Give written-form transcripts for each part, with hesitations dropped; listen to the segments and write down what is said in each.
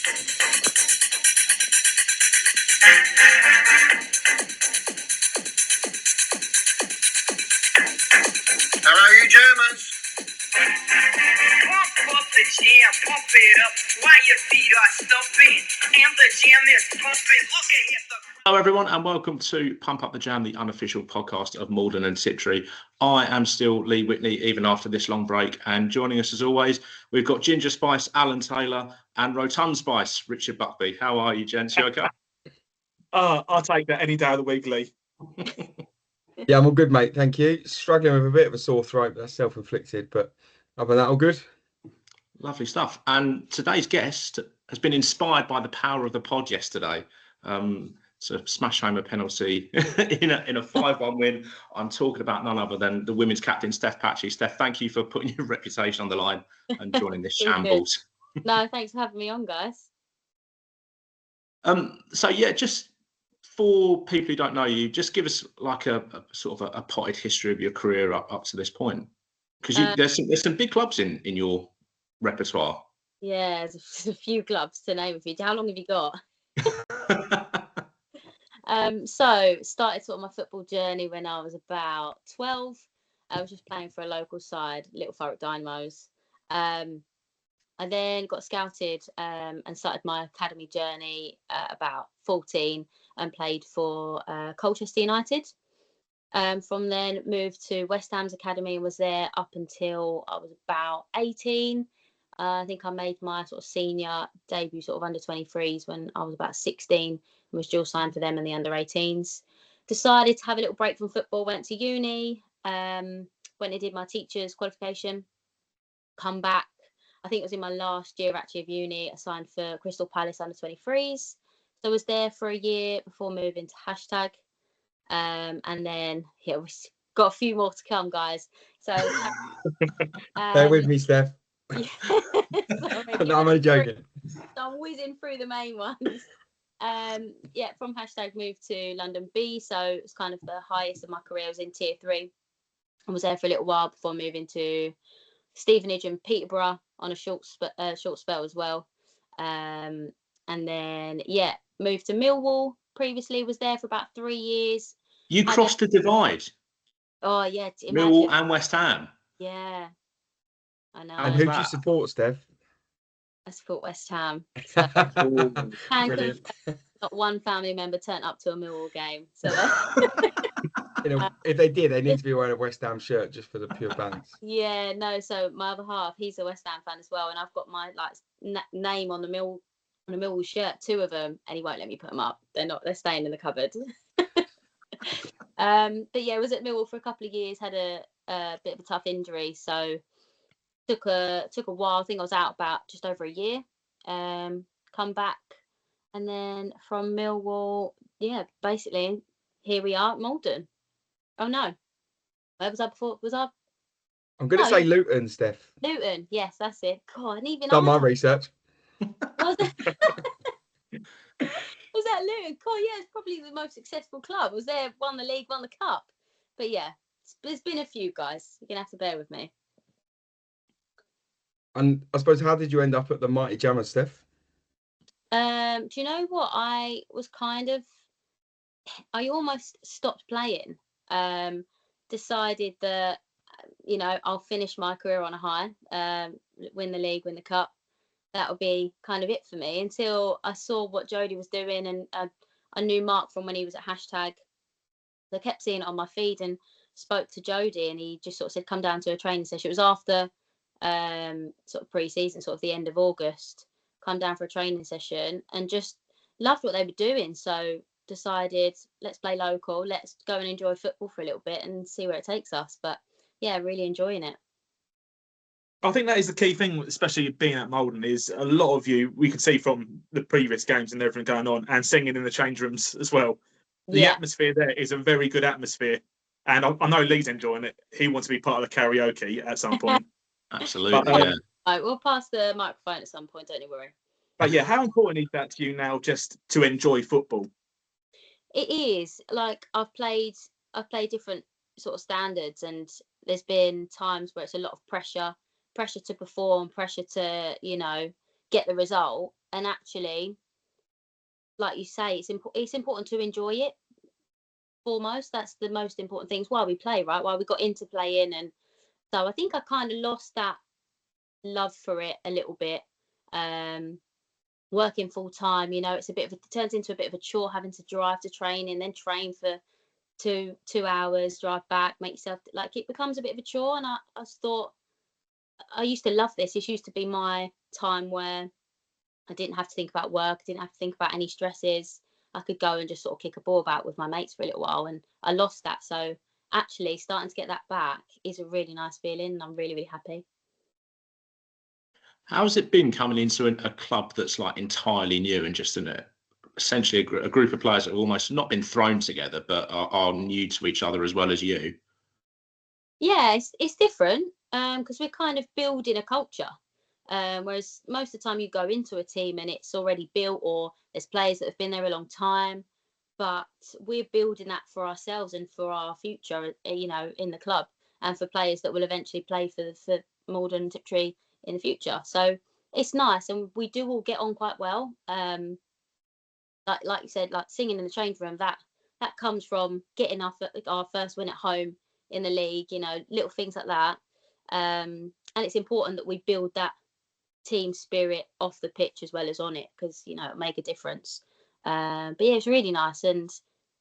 Hello, you Germans. Pump up the jam, pump it up while your feet are stumping, and the jam is pumping. Look ahead. Hello, everyone, and welcome to Pump Up the Jam, the unofficial podcast of Malden and Tiptree. I am still Lee Witney, even after this long break, and joining us as always, we've got Ginger Spice, Alan Taylor, and Rotund Spice, Richard Buckby. How are you, gents? You okay? I'll take that any day of the week, Lee. Yeah, I'm all good, mate. Thank you. Struggling with a bit of a sore throat, but that's self-inflicted. But other than that, all good. Lovely stuff. And today's guest has been inspired by the power of the pod yesterday. To smash home a penalty in a 5-1 win. I'm talking about none other than the women's captain, Stef Paci. Steph, thank you for putting your reputation on the line and joining this shambles. No, thanks for having me on, guys. So yeah, just for people who don't know you, just give us like a sort of a potted history of your career up to this point, because there's some big clubs in your repertoire. Yeah, there's a few clubs to name a few. How long have you got? So started sort of my football journey when I was about 12. I was just playing for a local side, Little Thurrock Dynamos. I then got scouted and started my academy journey at about 14 and played for Colchester United. From then moved to West Ham's academy and was there up until I was about 18. I think I made my sort of senior debut sort of under 23s when I was about 16 and was dual signed for them in the under 18s. Decided to have a little break from football, went to uni, went and did my teacher's qualification, come back. I think it was in my last year actually of uni, I signed for Crystal Palace under 23s. So I was there for a year before moving to Hashtag. And then, yeah, we've got a few more to come, guys. So Bear with me, Steph. Yeah. No, I'm only joking. I'm whizzing through the main ones. Yeah, from Hashtag moved to London B, so it's kind of the highest of my career. I was in tier 3. I was there for a little while before moving to Stevenage and Peterborough on a short spell as well. And then, yeah, moved to Millwall. Previously was there for about 3 years. You crossed the divide. Oh, yeah. Millwall and West Ham. Yeah, I know. And who do you support, Steph? I support West Ham. So Brilliant. not one family member turned up to a Millwall game. So If they did, they need to be wearing a West Ham shirt just for the pure fans. yeah, no. So my other half, he's a West Ham fan as well, and I've got my name on the Millwall shirt, 2 of them, and he won't let me put them up. They're staying in the cupboard. But yeah, I was at Millwall for a couple of years, had a bit of a tough injury, so took a while. I think I was out about just over a year. Come back, and then from Millwall, yeah, basically here we are at Malden. Oh no, where was I before? I'm going to say Luton, Steph. Luton? Yes, that's it. God, I didn't even Done my research. Was that Luton? God, yeah, it's probably the most successful club. Was there, won the league, won the cup. But yeah, there's been a few, guys. You're gonna have to bear with me. And I suppose, how did you end up at the Mighty Jammers, Steph? Do you know what? I almost stopped playing. Decided that, I'll finish my career on a high, win the league, win the cup. That would be kind of it for me until I saw what Jodie was doing, and I knew Mark from when he was at Hashtag. I kept seeing it on my feed and spoke to Jodie, and he just sort of said, come down to a training session. It was after sort of pre-season, sort of the end of August. Come down for a training session and just loved what they were doing. So decided, let's play local, let's go and enjoy football for a little bit and see where it takes us. But yeah, really enjoying it. I think that is the key thing, especially being at Malden, is a lot of you, we could see from the previous games and everything going on, and singing in the change rooms as well. The atmosphere there is a very good atmosphere. And I know Lee's enjoying it. He wants to be part of the karaoke at some point. Absolutely, but, yeah. Right, we'll pass the microphone at some point, don't you worry. But yeah, how important is that to you now, just to enjoy football? It is. Like, I've played different sort of standards, and there's been times where it's a lot of pressure to perform, pressure to, get the result. And actually, like you say, it's important to enjoy it foremost. That's the most important things why we play, right? Why we got into playing. And so I think I kind of lost that love for it a little bit. Working full time, you know, it turns into a bit of a chore having to drive to training, then train for two hours, drive back, make yourself, like, it becomes a bit of a chore. And I just thought, I used to love this. This used to be my time where I didn't have to think about work, didn't have to think about any stresses. I could go and just sort of kick a ball about with my mates for a little while, and I lost that. So actually starting to get that back is a really nice feeling, and I'm really, really happy. How's it been coming into a club that's like entirely new and just essentially a group of players that have almost not been thrown together, but are new to each other as well as you? Yeah, it's different because we're kind of building a culture. Whereas most of the time you go into a team and it's already built, or there's players that have been there a long time, but we're building that for ourselves and for our future, you know, in the club, and for players that will eventually play for Malden, Tiptree in the future. So it's nice, and we do all get on quite well. Like you said, like singing in the change room, that comes from getting our first win at home in the league, you know, little things like that. And it's important that we build that team spirit off the pitch as well as on it, because, you know, it'll make a difference. But yeah, it's really nice. And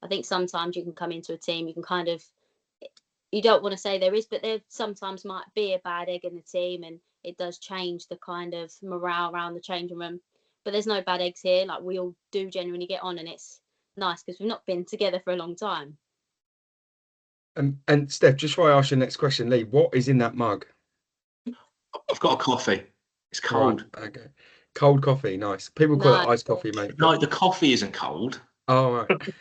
I think sometimes you can come into a team, you can kind of, you don't want to say there is, but there sometimes might be a bad egg in the team, and it does change the kind of morale around the changing room. But there's no bad eggs here. Like, we all do genuinely get on, and it's nice because we've not been together for a long time. And Steph, just before I ask you the next question, Lee, what is in that mug? I've got a coffee. It's cold. Right, okay. Cold coffee, nice. People call it iced coffee, mate. No, the coffee isn't cold. Oh, right.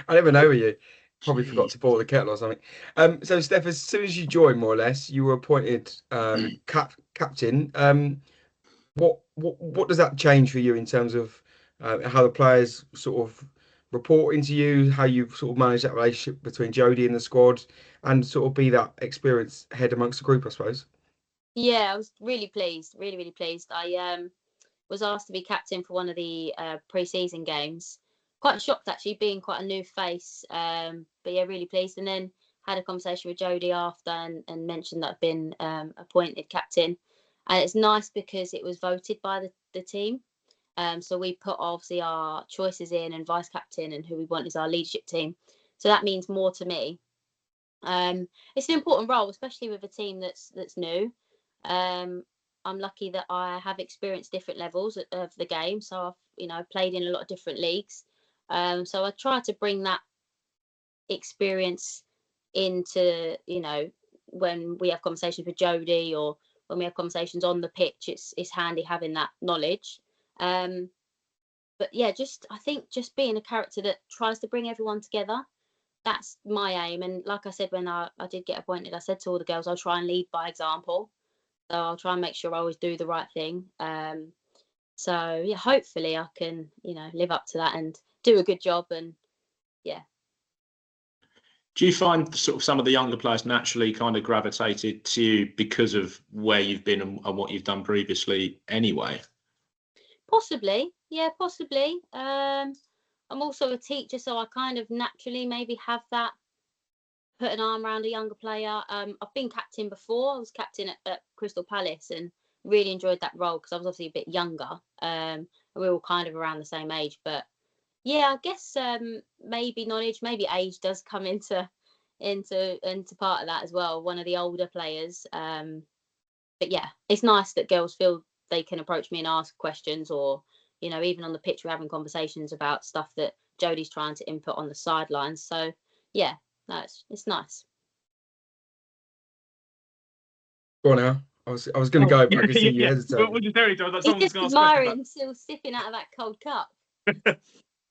I never know with you. Probably forgot to boil the kettle or something. So Steph, as soon as you joined, more or less, you were appointed captain. What does that change for you in terms of how the players sort of report into you, how you sort of manage that relationship between Jodie and the squad, and sort of be that experienced head amongst the group, I suppose? Yeah, I was really pleased, really, really pleased. I was asked to be captain for one of the pre-season games. Quite shocked, actually, being quite a new face. But yeah, really pleased. And then had a conversation with Jodie after, and mentioned that I've been appointed captain. And it's nice because it was voted by the team. So we put obviously our choices in, and vice captain, and who we want as our leadership team. So that means more to me. It's an important role, especially with a team that's new. I'm lucky that I have experienced different levels of the game. So I've, you know, played in a lot of different leagues. So I try to bring that experience into, you know, when we have conversations with Jodie, or when we have conversations on the pitch, it's handy having that knowledge. But yeah, I think just being a character that tries to bring everyone together, that's my aim. And like I said, when I did get appointed, I said to all the girls, I'll try and lead by example. So I'll try and make sure I always do the right thing. So yeah, hopefully I can, you know, live up to that and do a good job. And yeah. Do you find sort of some of the younger players naturally kind of gravitated to you because of where you've been and what you've done previously anyway? Possibly. Yeah, possibly. I'm also a teacher, so I kind of naturally maybe have that, put an arm around a younger player. I've been captain before. I was captain at Crystal Palace, and really enjoyed that role because I was obviously a bit younger. And we were all kind of around the same age. But yeah, I guess maybe knowledge, maybe age does come into part of that as well. One of the older players. But yeah, it's nice that girls feel they can approach me and ask questions, or, you know, even on the pitch we're having conversations about stuff that Jodie's trying to input on the sidelines. So yeah, no, it's nice. Go on now. I was going to go, but I can see you hesitating. What did Derek do? He's just admiring, still sipping out of that cold cup.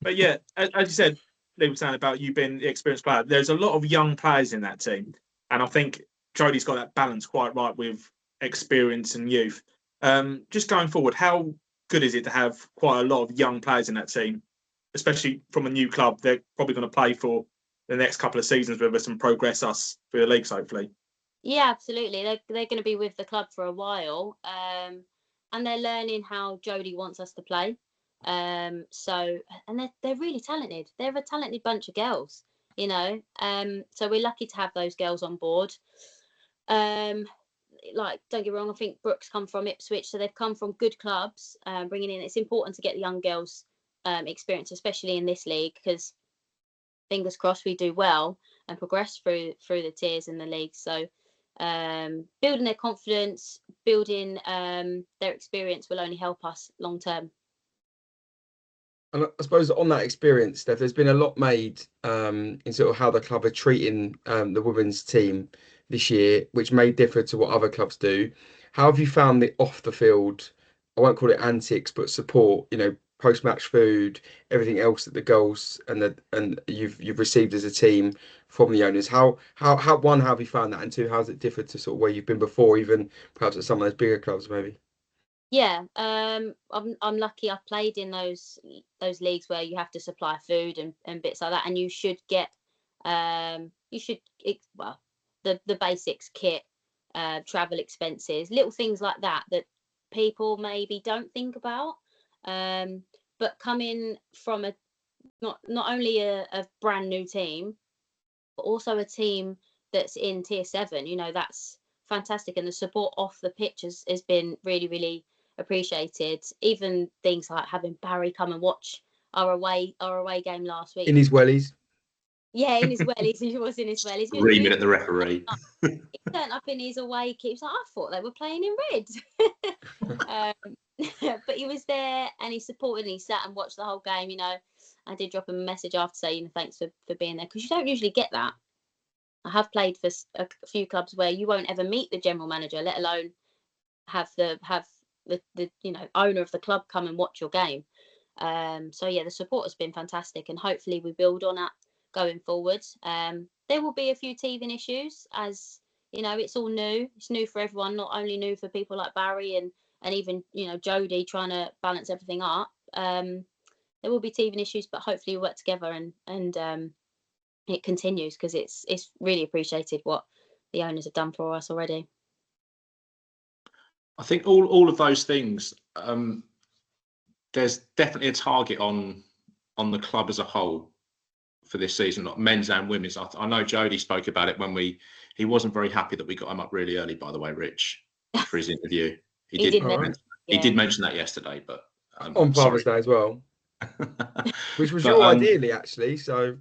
But yeah, as you said, Lee was saying about you being the experienced player. There's a lot of young players in that team, and I think Jodie's got that balance quite right with experience and youth. Just going forward, how good is it to have quite a lot of young players in that team, especially from a new club? They're probably going to play for the next couple of seasons with us and progress us through the leagues, hopefully. Yeah, absolutely. They're going to be with the club for a while. And and they're learning how Jodie wants us to play. So, and they're really talented. They're a talented bunch of girls, you know. So we're lucky to have those girls on board. Like, don't get me wrong, I think Brooke's come from Ipswich, so they've come from good clubs. Bringing in, it's important to get the young girls experience, especially in this league, because fingers crossed we do well and progress through the tiers in the league. So building their confidence, building their experience will only help us long term. And I suppose on that experience, Steph, there's been a lot made in sort of how the club are treating the women's team this year, which may differ to what other clubs do. How have you found the off the field, I won't call it antics, but support, you know, post-match food, everything else that the girls and you've received as a team from the owners? How have you found that, and two, how has it differed to sort of where you've been before, even perhaps at some of those bigger clubs maybe? Yeah, I'm lucky. I've played in those leagues where you have to supply food and bits like that, and you should get well, the basics, kit, travel expenses, little things like that people maybe don't think about. But coming from not only a brand new team, but also a team that's in tier 7, you know, that's fantastic, and the support off the pitch has been really, really appreciated. Even things like having Barry come and watch our away game last week In his wellies. Yeah, in his wellies. He was in his wellies. Screaming at the referee. He turned up in his away kit. He was like, I thought they were playing in red. But he was there and he supported and he sat and watched the whole game. You know, I did drop him a message after saying thanks for being there, because you don't usually get that. I have played for a few clubs where you won't ever meet the general manager, let alone have the you know, owner of the club come and watch your game. So yeah, the support has been fantastic, and hopefully we build on that going forward. There will be a few teething issues, as you know, it's all new. It's new for everyone, not only new for people like Barry and even, you know, Jodie trying to balance everything up. There will be teething issues, but hopefully we work together and it continues, because it's really appreciated what the owners have done for us already. I think all of those things, there's definitely a target on the club as a whole for this season, not men's and women's. I know Jodie spoke about it when he wasn't very happy that we got him up really early, by the way, Rich, for his interview. He did mention that yesterday, but on Father's Day as well, which was your ideally, actually. So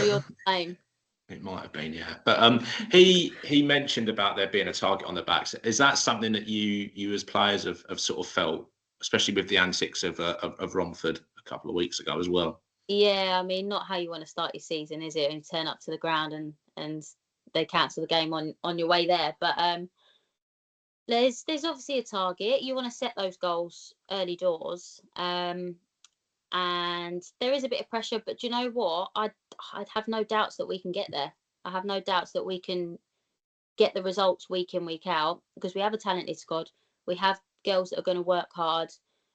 your time. It might have been, yeah. But he mentioned about there being a target on the backs. Is that something that you as players have sort of felt, especially with the antics of Romford a couple of weeks ago as well? Yeah, I mean, not how you want to start your season, is it? And turn up to the ground and they cancel the game on your way there. But there's obviously a target. You want to set those goals early doors. And there is a bit of pressure, but do you know what? I'd have no doubts that we can get there. I have no doubts that we can get the results week in, week out, because we have a talented squad. We have girls that are going to work hard,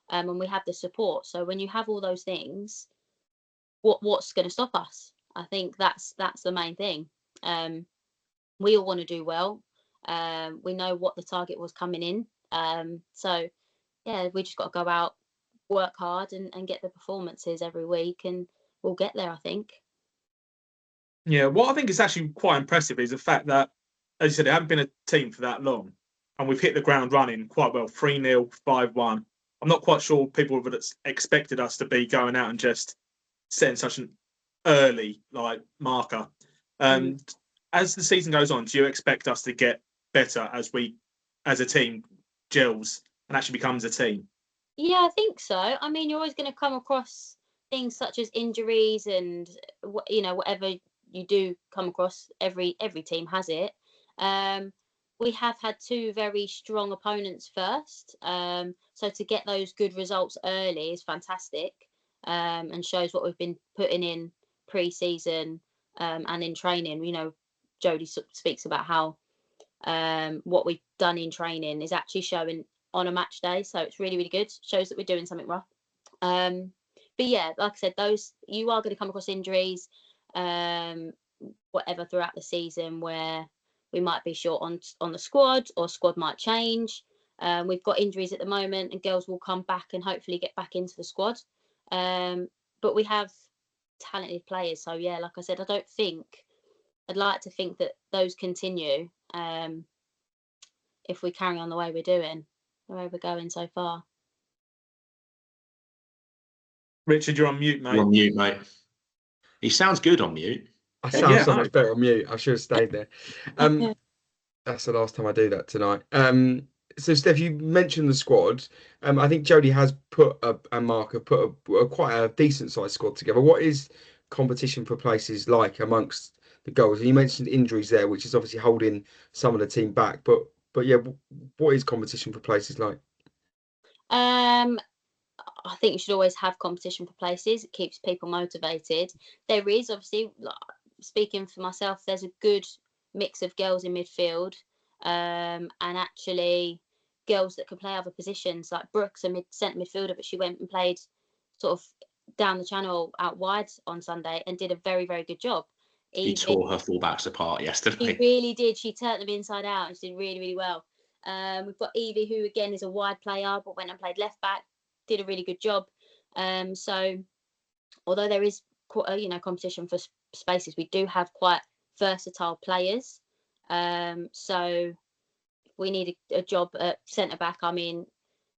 and we have the support. So when you have all those things, what's going to stop us? I think that's the main thing. We all want to do well. We know what the target was coming in. So yeah, we just got to go out, work hard and get the performances every week, and we'll get there, I think. Yeah, what I think is actually quite impressive is the fact that, as you said, it hasn't been a team for that long, and we've hit the ground running quite well. 3-0, 5-1. I'm not quite sure people would have expected us to be going out and just setting such an early marker. As the season goes on, do you expect us to get better as a team gels and actually becomes a team? Yeah, I think so. I mean, you're always going to come across things such as injuries and, you know, whatever you do come across. Every team has it. We have had 2 very strong opponents first. So to get those good results early is fantastic, and shows what we've been putting in pre-season and in training. You know, Jodie speaks about how what we've done in training is actually showing on a match day, so it's really, really good. Shows that we're doing something right. But yeah, like I said, you are going to come across injuries, whatever, throughout the season, where we might be short on the squad, or squad might change. We've got injuries at the moment, and girls will come back and hopefully get back into the squad. But we have talented players. So yeah, like I said, I'd like to think that those continue if we carry on the way we're going so far. Richard, you're on mute, mate. You're on mute, mate. He sounds good on mute. I sound Yeah, so no. much better on mute. I should have stayed there. That's the last time I do that tonight. So Steph, you mentioned the squad. I think Jodie has put quite a decent sized squad together. What is competition for places like amongst the goals? And you mentioned injuries there, which is obviously holding some of the team back. But yeah, what is competition for places like? I think you should always have competition for places. It keeps people motivated. There is obviously, speaking for myself, there's a good mix of girls in midfield, and actually girls that can play other positions. Like Brooks, a centre midfielder, but she went and played sort of down the channel out wide on Sunday and did a very, very good job. He tore her fullbacks apart yesterday. She really did. She turned them inside out and she did really, really well. We've got Evie, who again is a wide player, but went and played left back, did a really good job. So although there is competition for spaces, we do have quite versatile players. So if we need a job at centre back, I mean,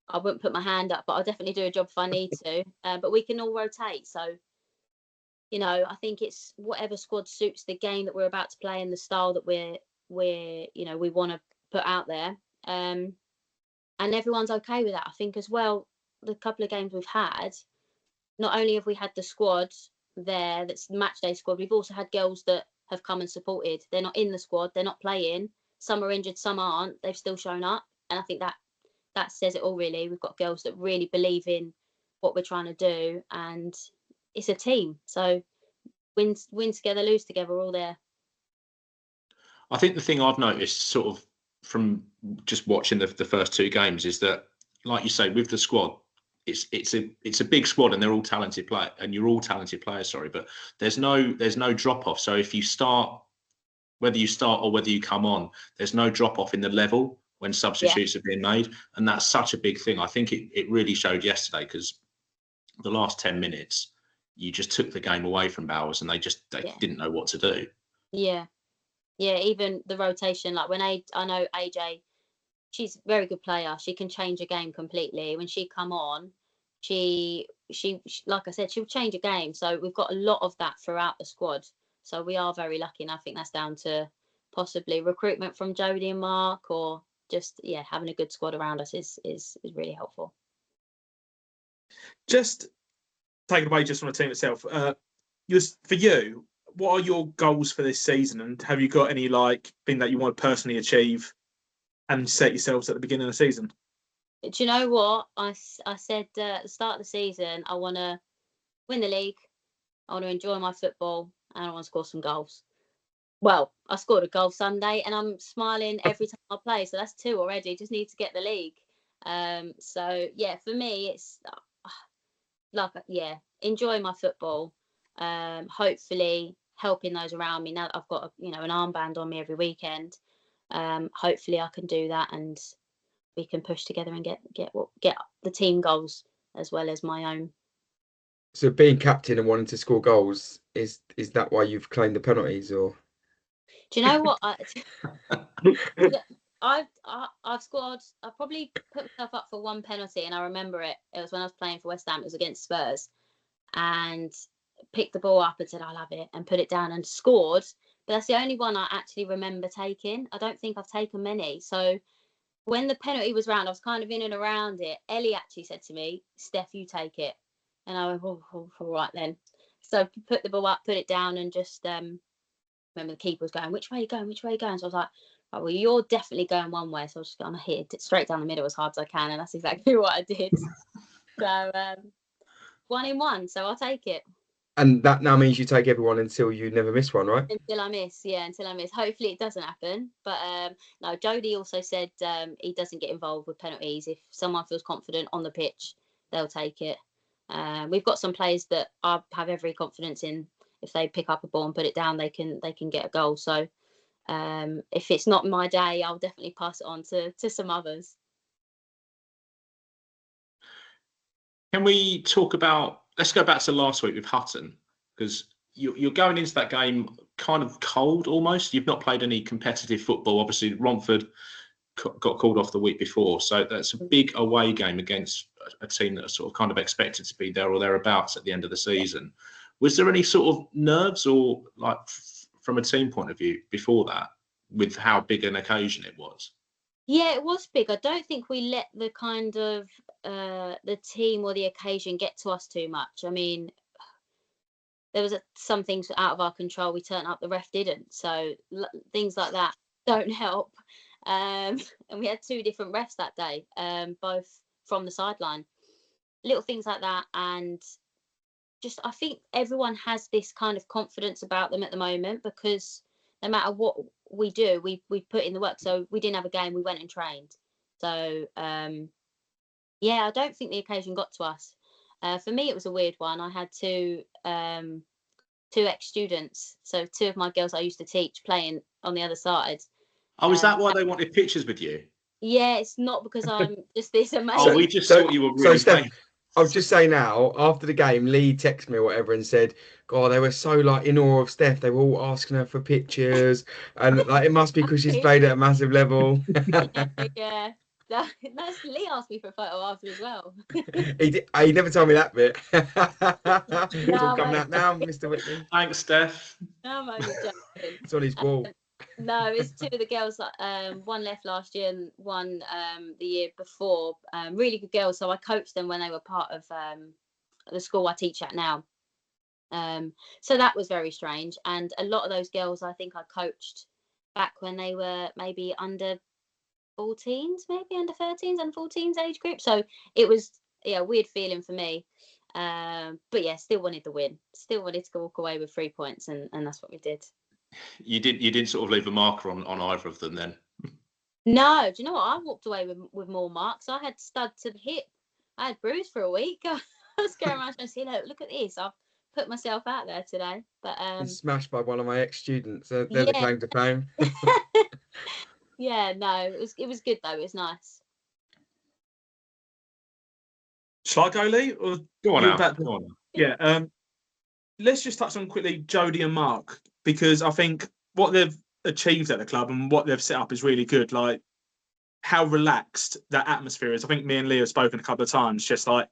I wouldn't put my hand up, but I'll definitely do a job if I need to. But we can all rotate. So, I think it's whatever squad suits the game that we're about to play and the style that we want to put out there. And everyone's okay with that. I think as well, the couple of games we've had, not only have we had the squad there, that's the match day squad, we've also had girls that have come and supported. They're not in the squad, they're not playing. Some are injured, some aren't. They've still shown up. And I think that says it all, really. We've got girls that really believe in what we're trying to do, and it's a team. So win together, lose together, we're all there. I think the thing I've noticed sort of from just watching the first two games is that, like you say, with the squad, it's a big squad and they're all talented players, and you're all talented players, sorry, but there's no drop off. So if you start, whether you start or whether you come on, there's no drop off in the level when substitutes are being made. And that's such a big thing. I think it really showed yesterday, because the last 10 minutes, you just took the game away from Bowers and they didn't know what to do. Yeah, even the rotation, like when I know AJ, she's a very good player. She can change a game completely. When she come on, she like I said, she'll change a game. So we've got a lot of that throughout the squad. So we are very lucky, and I think that's down to possibly recruitment from Jodie and Mark, or just having a good squad around us is really helpful. Just take it away just from the team itself. For you, what are your goals for this season, and have you got any thing that you want to personally achieve and set yourselves at the beginning of the season? Do you know what I said at the start of the season? I want to win the league, I want to enjoy my football, and I want to score some goals. Well, I scored a goal Sunday and I'm smiling every time I play, so that's 2 already. Just need to get the league. So for me it's enjoy my football, hopefully helping those around me. Now that I've got an armband on me every weekend, hopefully I can do that, and we can push together and get the team goals as well as my own. So being captain and wanting to score goals, is that why you've claimed the penalties, or? Do you know what? I've scored. I probably put myself up for one penalty, and I remember it. It was when I was playing for West Ham. It was against Spurs, and picked the ball up and said, "I'll have it," and put it down and scored. But that's the only one I actually remember taking. I don't think I've taken many. So when the penalty was round, I was kind of in and around it. Ellie actually said to me, "Steph, you take it," and I went, "Oh, all right then." So put the ball up, put it down, and just remember the keeper was going, "Which way are you going? Which way are you going?" So I was like, "Oh, well, you're definitely going one way." So I was just going to hit it straight down the middle as hard as I can. And that's exactly what I did. So 1 in 1. So I'll take it. And that now means you take everyone until you never miss one, right? Until I miss. Hopefully it doesn't happen. But no, Jodie also said he doesn't get involved with penalties. If someone feels confident on the pitch, they'll take it. We've got some players that I have every confidence in. If they pick up a ball and put it down, they can get a goal. So if it's not my day, I'll definitely pass it on to some others. Can we talk about? Let's go back to last week with Hutton, because you're going into that game kind of cold almost. You've not played any competitive football. Obviously, Romford got called off the week before, so that's a big away game against a team that are sort of kind of expected to be there or thereabouts at the end of the season. Was there any sort of nerves or like from a team point of view before that, with how big an occasion it was? Yeah, it was big. I don't think we let the kind of the team or the occasion get to us too much. I mean, there was some things out of our control. We turned up, the ref didn't. So things like that don't help. And we had 2 different refs that day, both from the sideline. Little things like that. And just, I think everyone has this kind of confidence about them at the moment, because no matter what we do, we put in the work. So we didn't have a game, we went and trained. So, yeah, I don't think the occasion got to us. For me, it was a weird one. I had 2 ex-students, so 2 of my girls I used to teach, playing on the other side. Oh, is that why they wanted pictures with you? Yeah, it's not because I'm just this amazing. Oh, we just thought you were really Steph, I'll just say now, after the game, Lee texted me or whatever and said, God, they were so like in awe of Steph. They were all asking her for pictures, and like it must be because she's played at a massive level. Yeah. That's Lee asked me for a photo after as well. He never told me that bit. It's No, all coming mate. out now, Mr. Whitney. Thanks, Steph. No, I'm only joking. It's on his wall. No, it's 2 of the girls. One left last year and one the year before. Really good girls. So I coached them when they were part of the school I teach at now. So that was very strange. And a lot of those girls, I think I coached back when they were maybe under 14s, maybe under 13s and 14s age group. So it was a weird feeling for me. But yeah, still wanted the win. Still wanted to walk away with 3 points, and that's what we did. You didn't sort of leave a marker on either of them then? No, do you know what? I walked away with more marks. I had stud to the hip. I had bruise for a week. I was going around and saying, look at this. I've put myself out there today. But Been smashed by one of my ex-students. They're yeah. the claim to fame. Yeah, no, it was good though. It was nice. Shall I go, Lee? Or Go on you now. about Go on. Yeah. Let's just touch on quickly Jody and Mark, because I think what they've achieved at the club and what they've set up is really good. Like how relaxed that atmosphere is. I think me and Lee have spoken a couple of times, just like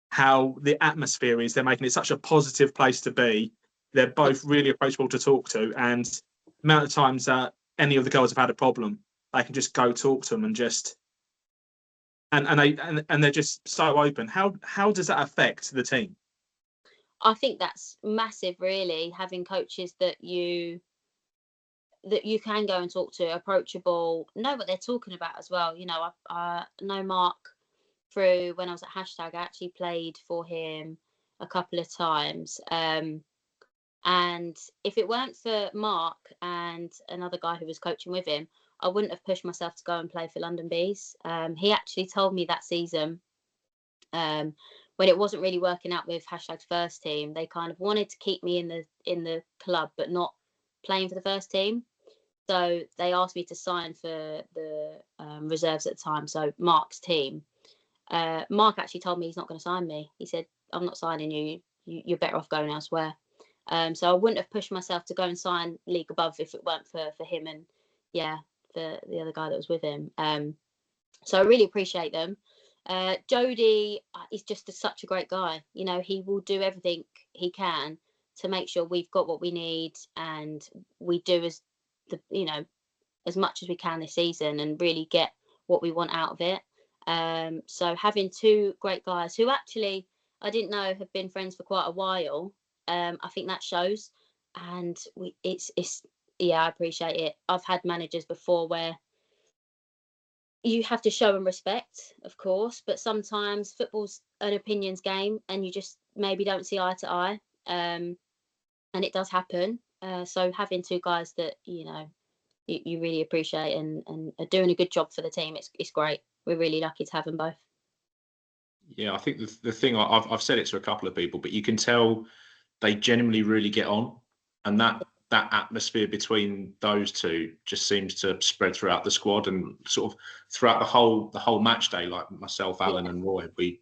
how the atmosphere is. They're making it such a positive place to be. They're both really approachable to talk to, and the amount of times that any of the girls have had a problem, they can just go talk to them and just and they're just so open. How does that affect the team? I think that's massive, really, having coaches that you can go and talk to, approachable, know what they're talking about as well. You know, I know Mark through when I was at Hashtag. I actually played for him a couple of times. And if it weren't for Mark and another guy who was coaching with him, I wouldn't have pushed myself to go and play for London Bees. He actually told me that season, when it wasn't really working out with Hashtag's first team, they kind of wanted to keep me in the club, but not playing for the first team. So they asked me to sign for the reserves at the time. So Mark's team. Mark actually told me he's not going to sign me. He said, I'm not signing you. You're better off going elsewhere. So I wouldn't have pushed myself to go and sign league above if it weren't for him and for the other guy that was with him. So I really appreciate them. Jody is just such a great guy. You know, he will do everything he can to make sure we've got what we need, and we do as much as we can this season and really get what we want out of it. So having 2 great guys who actually I didn't know have been friends for quite a while, I think that shows. And I appreciate it. I've had managers before where you have to show them respect, of course, but sometimes football's an opinions game and you just maybe don't see eye to eye, and it does happen. So having 2 guys that you really appreciate and are doing a good job for the team, it's great. We're really lucky to have them both. Yeah, I think the thing I've said it to a couple of people, but you can tell they genuinely really get on, and that atmosphere between those 2 just seems to spread throughout the squad and sort of throughout the whole match day. Like myself, Alan, and Roy, we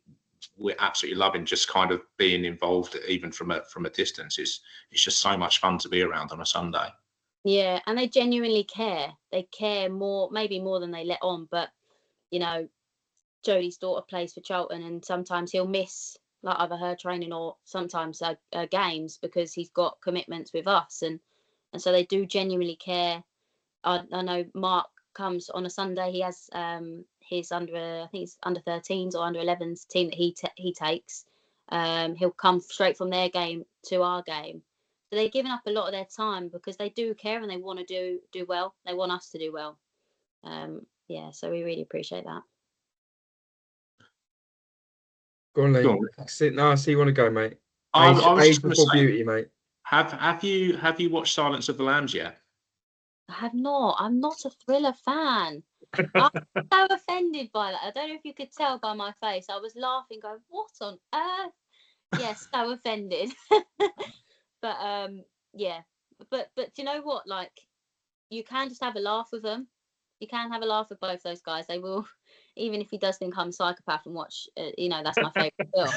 we're absolutely loving just kind of being involved, even from a distance. It's just so much fun to be around on a Sunday. Yeah, and they genuinely care. They care more, maybe more than they let on. But you know, Jodie's daughter plays for Charlton, and sometimes he'll miss like either her training or sometimes games because he's got commitments with us, and so they do genuinely care. I know Mark comes on a Sunday. He has his I think it's under 13s or under 11s team that he takes. He'll come straight from their game to our game. So they're giving up a lot of their time because they do care and they want to do well. They want us to do well. Yeah, so we really appreciate that. Go on, Lee. Go on. No, I see you want to go, mate. I was Age just going to before say, beauty, mate. have you watched Silence of the Lambs yet? I have not. I'm not a thriller fan. I'm so offended by that. I don't know if you could tell by my face. I was laughing, going, "What on earth?" Yes, so offended. But yeah. But do you know what? Like, you can just have a laugh with them. You can have a laugh with both those guys. They will, even if he does think I'm a psychopath and watch. That's my favourite film.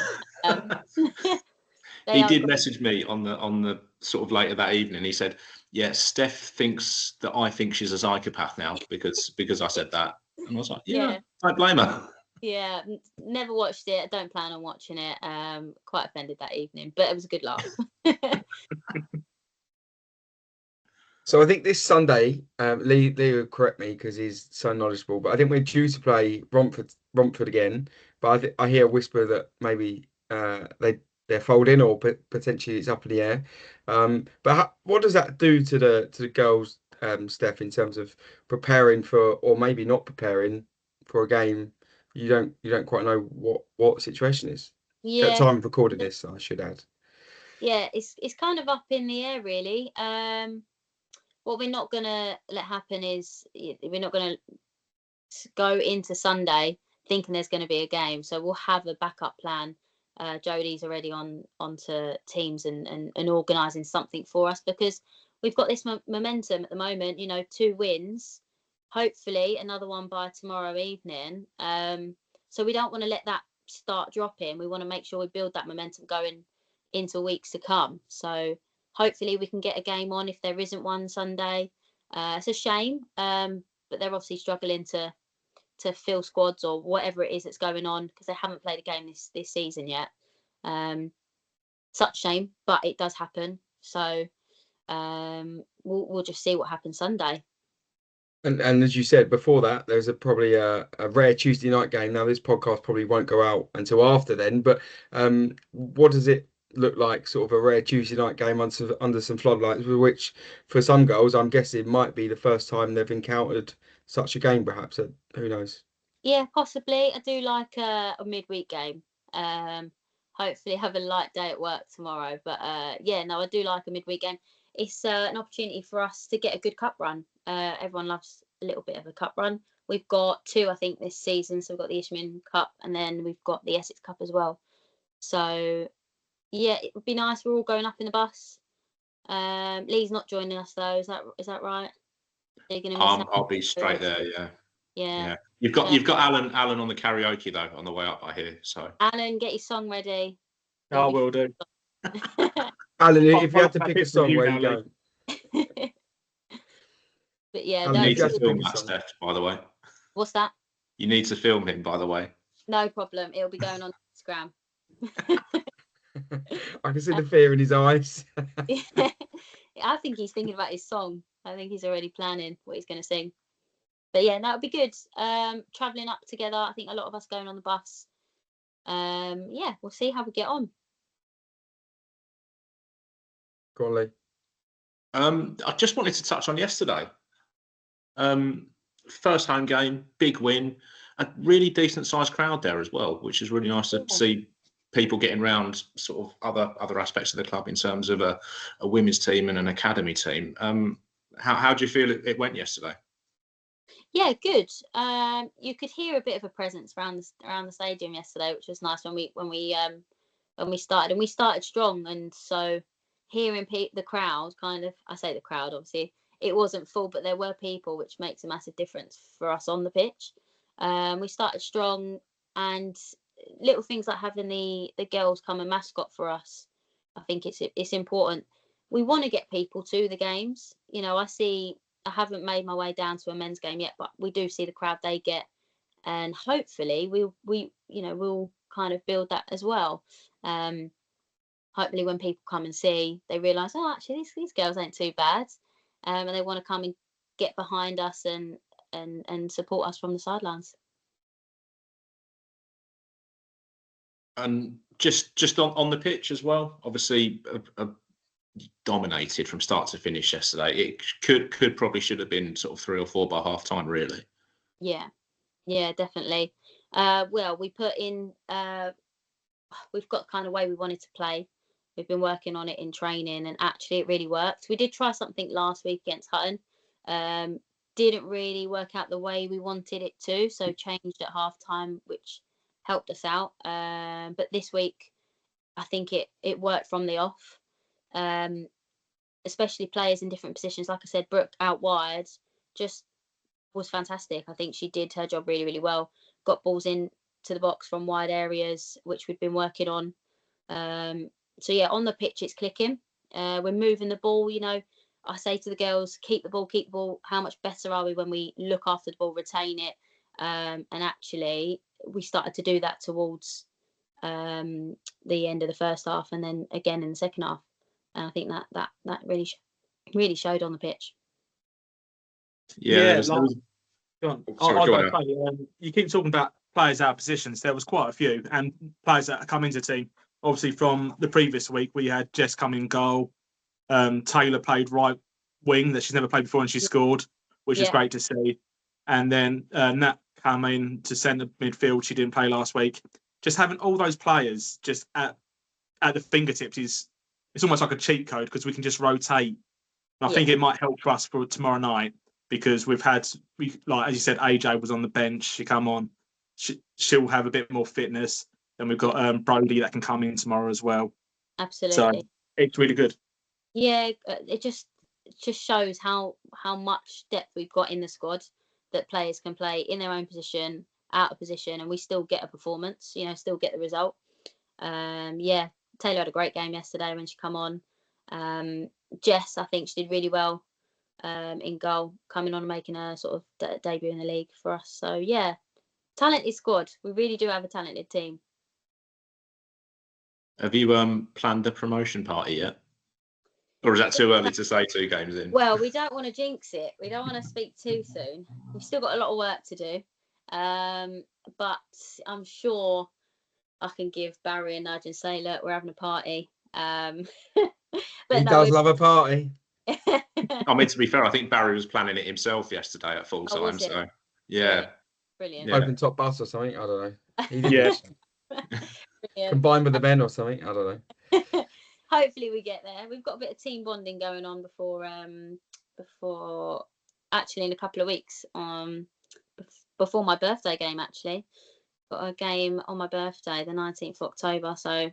He did message me on the sort of later that evening. He said, "Yeah, Steph thinks that I think she's a psychopath now because I said that." And I was like, "Yeah, don't blame her." Yeah, never watched it. I don't plan on watching it. Quite offended that evening, but it was a good laugh. So I think this Sunday, Lee will correct me because he's so knowledgeable, but I think we're due to play Romford again. But I hear a whisper that maybe they're folding or potentially it's up in the air. But what does that do to the girls, Steph, in terms of preparing for, or maybe not preparing for a game? You don't quite know what the situation is. At the time of recording this, I should add. Yeah, it's kind of up in the air, really. What we're not gonna let happen is we're not gonna go into Sunday thinking there's going to be a game. So we'll have a backup plan. Jodie's already onto Teams and organising something for us because we've got this momentum at the moment. 2 wins, hopefully another one by tomorrow evening. So we don't want to let that start dropping. We want to make sure we build that momentum going into weeks to come. So hopefully we can get a game on if there isn't one Sunday. It's a shame, but they're obviously struggling to fill squads or whatever it is that's going on because they haven't played a game this season yet. Such shame, but it does happen. So we'll just see what happens Sunday. And as you said before that, there's probably a rare Tuesday night game. Now this podcast probably won't go out until after then, but what does it look like, sort of a rare Tuesday night game under some floodlights, which for some girls I'm guessing might be the first time they've encountered such a game, perhaps. Who knows? Yeah, possibly. I do like a midweek game. Hopefully have a light day at work tomorrow, but I do like a midweek game. It's an opportunity for us to get a good cup run. Everyone loves a little bit of a cup run. We've got 2, I think, this season. So we've got the Ishmael Cup and then we've got the Essex Cup as well. So yeah, it would be nice. We're all going up in the bus. Lee's not joining us though. Is that right? They're gonna miss I'll be straight there. Yeah. You've got Alan on the karaoke though on the way up, I hear. So Alan, get your song ready. I will do. Alan, if you had to pick a song, where you go? But yeah, Alan, you if need you to had film pick a that, song. Steph, by the way. What's that? You need to film him, by the way. No problem. It'll be going on Instagram. I can see the fear in his eyes. I think he's thinking about his song. I think he's already planning what he's going to sing. But yeah, that would be good. Travelling up together. I think a lot of us going on the bus. Yeah, we'll see how we get on. Go on, Lee. I just wanted to touch on yesterday. First home game, big win, a really decent sized crowd there as well, which is really nice to see people getting around sort of other aspects of the club in terms of a women's team and an academy team. How do you feel it went yesterday? Yeah, good. You could hear a bit of a presence around the stadium yesterday, which was nice when we started, and we started strong. And so hearing the crowd, I say the crowd, obviously it wasn't full, but there were people, which makes a massive difference for us on the pitch. We started strong, and little things like having the girls come and mascot for us. I think it's important. We want to get people to the games. You know, I haven't made my way down to a men's game yet, but we do see the crowd they get, and hopefully we'll kind of build that as well. Hopefully when people come and see, they realise, oh, actually these girls ain't too bad, and they want to come and get behind us and support us from the sidelines. And just on the pitch as well, obviously dominated from start to finish yesterday. It should have been sort of 3 or 4 by half time, really. Yeah, definitely. Well, we put in, we've got the kind of way we wanted to play. We've been working on it in training, and actually it really worked. We did try something last week against Hutton. Didn't really work out the way we wanted it to, so changed at half time, which helped us out. But this week, I think it worked from the off. Especially players in different positions. Like I said, Brooke out wide just was fantastic. I think she did her job really, really well. Got balls in to the box from wide areas, which we'd been working on. So yeah, on the pitch it's clicking. We're moving the ball. You know, I say to the girls, keep the ball. How much better are we when we look after the ball, retain it? And actually, we started to do that towards the end of the first half, and then again in the second half. And I think that really showed on the pitch. Yeah. Go on. You keep talking about players out of positions. There was quite a few, and players that come into the team. Obviously, from the previous week, we had Jess come in goal. Taylor played right wing that she's never played before, and she scored, which is great to see. And then Nat came in to centre midfield. She didn't play last week. Just having all those players just at the fingertips it's almost like a cheat code, because we can just rotate. And I think it might help us for tomorrow night, because as you said, AJ was on the bench. She come on. She'll have a bit more fitness. Then we've got Brody that can come in tomorrow as well. Absolutely. So it's really good. Yeah, it just shows how much depth we've got in the squad, that players can play in their own position, out of position, and we still get a performance. You know, still get the result. Taylor had a great game yesterday when she come on. Jess, I think she did really well in goal, coming on and making her sort of debut in the league for us. So yeah, talented squad. We really do have a talented team. Have you planned the promotion party yet? Or is that too early to say 2 games in? Well, we don't want to jinx it. We don't want to speak too soon. We've still got a lot of work to do. But I'm sure I can give Barry a nudge and say, look, we're having a party. But he does love a party. I mean, to be fair, I think Barry was planning it himself yesterday at full time. So yeah. Brilliant. Open top bus or something. I don't know. He did combined with the men or something. I don't know. Hopefully we get there. We've got a bit of team bonding going on before actually in a couple of weeks, before my birthday game. Actually got a game on my birthday, the 19th of October, so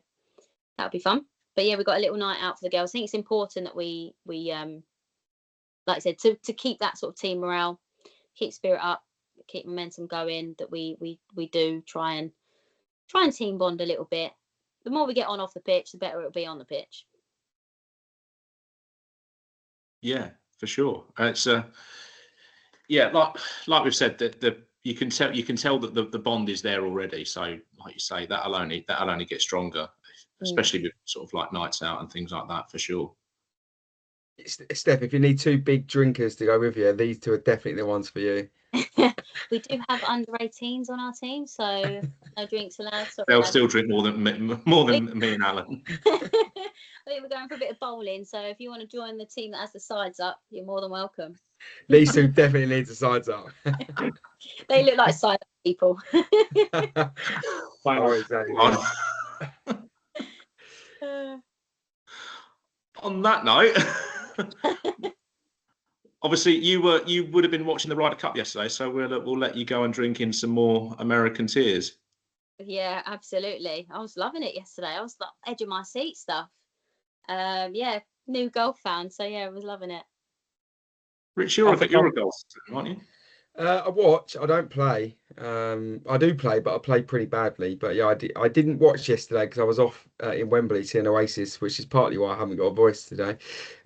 that'll be fun. But yeah, we've got a little night out for the girls. I think it's important that we like I said, to keep that sort of team morale, keep spirit up, keep momentum going, that we do try and team bond a little bit. The more we get on off the pitch, the better it'll be on the pitch. Yeah, for sure. It's like we've said, that you can tell that the bond is there already. So like you say, that'll only get stronger, especially with sort of like nights out and things like that, for sure. Steph, if you need 2 big drinkers to go with you, these 2 are definitely the ones for you. We do have under 18s on our team, so no drinks allowed. They'll still drink more than me and Alan. I think we're going for a bit of bowling, so if you want to join the team that has the sides up, you're more than welcome. These 2 definitely need the sides up. They look like side up people. On that note, obviously you would have been watching the Ryder Cup yesterday, so we'll let you go and drink in some more American tears. Yeah, absolutely. I was loving it yesterday. I was like edge of my seat stuff. New golf fan, so yeah, I was loving it. Rich, you're a golf fan, aren't you? I watch. I don't play. I do play, but I play pretty badly. But yeah, I didn't watch yesterday because I was off in Wembley seeing Oasis, which is partly why I haven't got a voice today.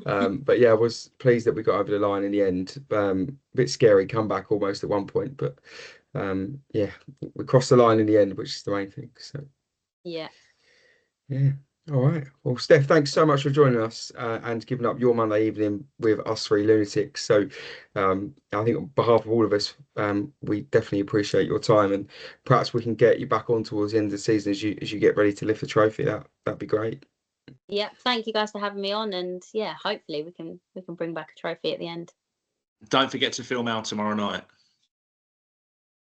But yeah, I was pleased that we got over the line in the end. A bit scary comeback almost at one point, but yeah, we crossed the line in the end, which is the main thing. So Yeah. yeah. All right. Well, Steph, thanks so much for joining us and giving up your Monday evening with us three lunatics. So, I think on behalf of all of us, we definitely appreciate your time, and perhaps we can get you back on towards the end of the season as you get ready to lift the trophy. That'd be great. Yeah. Thank you guys for having me on, and yeah, hopefully we can bring back a trophy at the end. Don't forget to film out tomorrow night.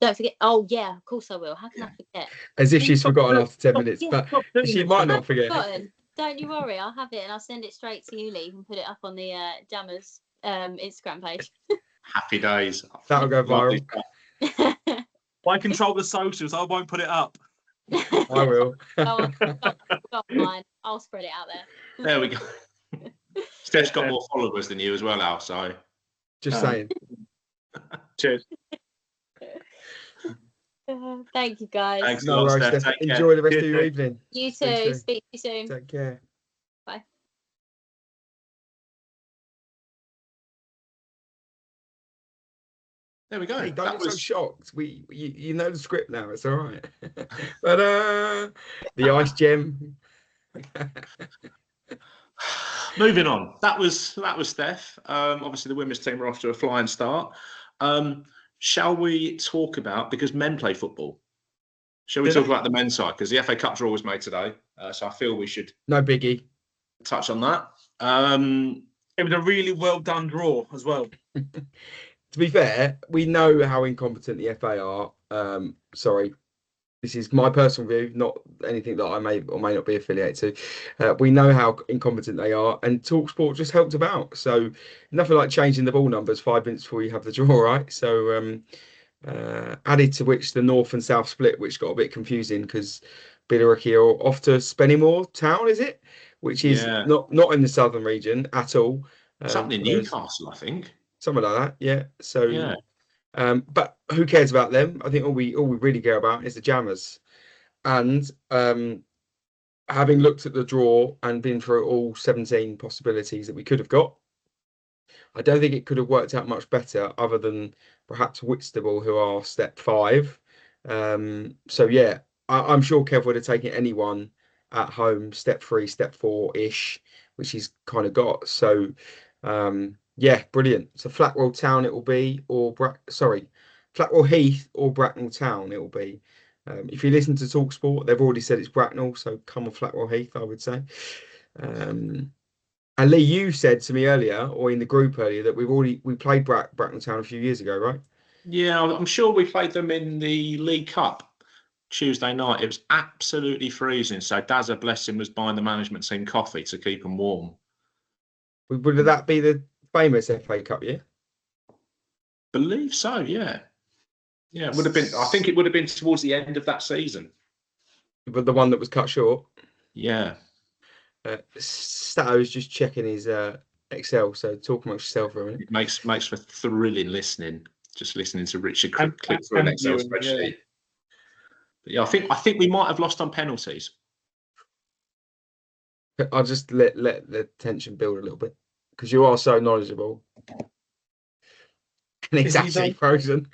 Don't forget. Oh yeah, of course I will. How can I forget? As if she's forgotten after 10 minutes, yeah, but she might not forget. Forgotten. Don't you worry, I'll have it and I'll send it straight to you, Lee. You can put it up on the Jammers Instagram page. Happy days. That'll go viral. I control the socials. I won't put it up. I will. Mine. I'll spread it out there. There we go. Steph's got more followers than you as well, Al. So just saying. Cheers. Thank you, guys. Thanks. No worries, Steph. Steph. Enjoy the rest of your Cheers. evening. You too. Speak to you soon. Take care. Bye. there we go. Hey, don't That get so was shocked. You know the script now. It's all right. But the ice gem. moving on. That was Steph. Obviously, the women's team are off to a flying start. Shall we talk about, because men play football? Shall we talk about the men's side? Because the FA Cup draw was made today, so I feel we should No biggie. touch on that. It was a really well done draw as well. To be fair, we know how incompetent the FA are. Sorry, this is my personal view, not anything that I may or may not be affiliated to. We know how incompetent they are, and TalkSport just helped about. So nothing like changing the ball numbers 5 minutes before you have the draw, right? So added to which the north and south split, which got a bit confusing because Billericay are off to Spennymoor Town, is it? Which is not in the southern region at all. Something in Newcastle, I think. Something like that, yeah. So yeah. But who cares about them? I think all we really care about is the Jammers. And having looked at the draw and been through all 17 possibilities that we could have got, I don't think it could have worked out much better other than perhaps Whitstable, who are step 5. So yeah, I'm sure Kev would have taken anyone at home, step 3, step 4-ish, which he's kind of got. So yeah, brilliant. So Flatwell Town it will be, or Flatwell Heath or Bracknell Town it will be. If you listen to TalkSport, they've already said it's Bracknell, so come on Flatwell Heath, I would say. And Lee, you said to me earlier, or in the group earlier, that we played Bracknell Town a few years ago, right? Yeah, I'm sure we played them in the League Cup Tuesday night. It was absolutely freezing. So Dazza, bless him, was buying the management team coffee to keep them warm. Would that be the famous FA Cup year? Believe so, yeah. Yeah, it would have been. I think it would have been towards the end of that season. But the one that was cut short. Yeah. Stato's just checking his Excel. So talk amongst yourself for a minute. It makes for thrilling listening. Just listening to Richard click through an Excel spreadsheet. But yeah, I think we might have lost on penalties. I'll just let the tension build a little bit because you are so knowledgeable. And it's actually frozen.